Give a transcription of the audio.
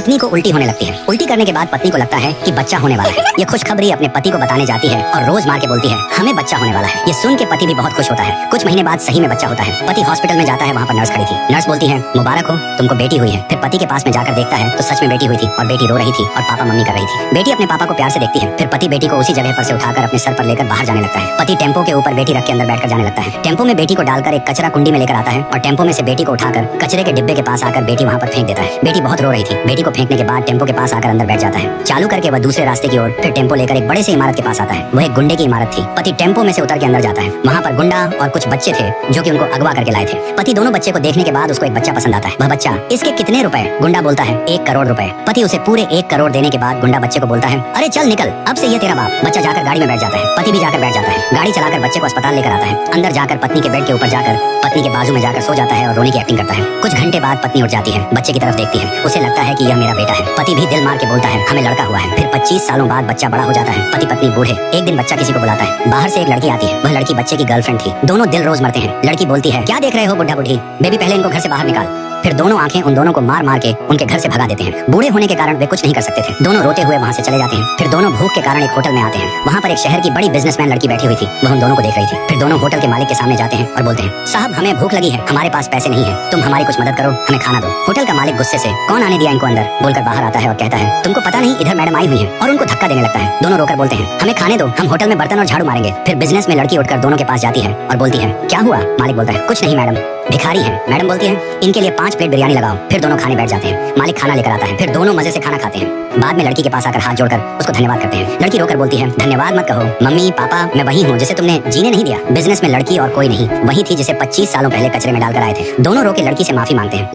पत्नी को उल्टी होने लगती है। उल्टी करने के बाद पत्नी को लगता है कि बच्चा होने वाला है। ये खुशखबरी अपने पति को बताने जाती है और रोज मार के बोलती है हमें बच्चा होने वाला है। ये सुन के पति भी बहुत खुश होता है। कुछ महीने बाद सही में बच्चा होता है। पति हॉस्पिटल में जाता है, वहाँ पर नर्स खड़ी थी। नर्स बोलती है मुबारक हो, तुमको बेटी हुई है। फिर पति के पास में जाकर देखता है तो सच में बेटी हुई थी और बेटी रो रही थी और पापा मम्मी कर रही थी। बेटी अपने पापा को प्यार से देखती है। फिर पति बेटी को उसी जगह पर से उठाकर अपने सर पर लेकर बाहर जाने लगता है। पति टेम्पो के ऊपर बेटी रख के अंदर बैठकर जाने लगता है। टेम्पो में बेटी को डालकर एक कचरा कुंडी में लेकर आता है और टेम्पो में से बेटी को उठाकर कचरे के डिब्बे के पास आकर बेटी वहाँ पर फेंक देता है। बेटी बहुत रो रही थी। बेटी को फेंकने के बाद टेम्पो के पास आकर अंदर बैठ जाता है। चालू करके वह दूसरे रास्ते की ओर फिर टेम्पो लेकर एक बड़े से इमारत के पास आता है। वह एक गुंडे की इमारत थी। पति टेम्पो में से उतर के अंदर जाता है। वहाँ पर गुंडा और कुछ बच्चे थे जो कि उनको अगवा करके लाए थे। पति दोनों बच्चे को देखने के बाद उसको एक बच्चा पसंद आता है। वह बच्चा इसके कितने रुपए? गुंडा बोलता है 1 करोड़ रुपए। पति उसे पूरे 1 करोड़ देने के बाद गुंडा बच्चे को बोलता है अरे चल निकल, अब से ये तेरा बाप। बच्चा जाकर गाड़ी में बैठ जाता है। पति भी जाकर बैठ जाता है। गाड़ी चलाकर बच्चे को अस्पताल लेकर आता है। अंदर जाकर पत्नी के बेड के ऊपर जाकर पत्नी के बाजू में जाकर सो जाता है और रोने की एक्टिंग करता है। कुछ घंटे बाद पत्नी उठ जाती है, बच्चे की तरफ देखती है। उसे लगता है कि यह मेरा बेटा है। पति भी दिल मार के बोलता है हमें लड़का हुआ है। फिर 25 सालों बाद बच्चा बड़ा हो जाता है। पति पत्नी बूढ़े। एक दिन बच्चा किसी को बुलाता है। बाहर से एक लड़की आती है। वह लड़की बच्चे की गर्लफ्रेंड थी। दोनों दिल रोज मरते हैं। लड़की बोलती है क्या देख रहे हो बुढ़ा बुढ़ी, बेबी पहले इनको घर से बाहर निकाल। फिर दोनों आंखें उन दोनों को मार मार के उनके घर से भगा देते हैं। बूढ़े होने के कारण वे कुछ नहीं कर सकते थे। दोनों रोते हुए वहाँ से चले जाते हैं। फिर दोनों भूख के कारण एक होटल में आते हैं। वहाँ पर एक शहर की बड़ी बिजनेसमैन लड़की बैठी हुई थी। वह उन दोनों को देख रही थी। फिर दोनों होटल के मालिक के सामने जाते हैं और बोलते हैं साहब हमें भूख लगी है, हमारे पास पैसे नहीं है, तुम हमारी कुछ मदद करो, हमें खाना दो। होटल का मालिक गुस्से से कौन आने दिया इनको अंदर बोलकर बाहर आता है और कहता है तुमको पता नहीं इधर मैडम आई हुई है, और उनको धक्का देने लगता है। दोनों रोकर बोलते हैं हमें खाने दो, हम होटल में बर्तन और झाड़ू मारेंगे। फिर बिजनेस में लड़की उठकर दोनों के पास जाती है और बोलती है क्या हुआ? मालिक बोलता है कुछ नहीं मैडम, भिखारी है। मैडम बोलती है इनके लिए 5 प्लेट बिरयानी लगाओ। फिर दोनों खाने बैठ जाते हैं। मालिक खाना लेकर आता है। फिर दोनों मजे से खाना खाते हैं। बाद में लड़की के पास आकर हाथ जोड़कर उसको धन्यवाद करते हैं। लड़की रोकर बोलती है धन्यवाद मत कहो, मम्मी पापा मैं वही हूँ जिसे तुमने जीने नहीं दिया। बिजनेस में लड़की और कोई नहीं, वही थी जिसे 25 सालों पहले कचरे में डालकर आए थे। दोनों रो के लड़की से माफी मांगते हैं।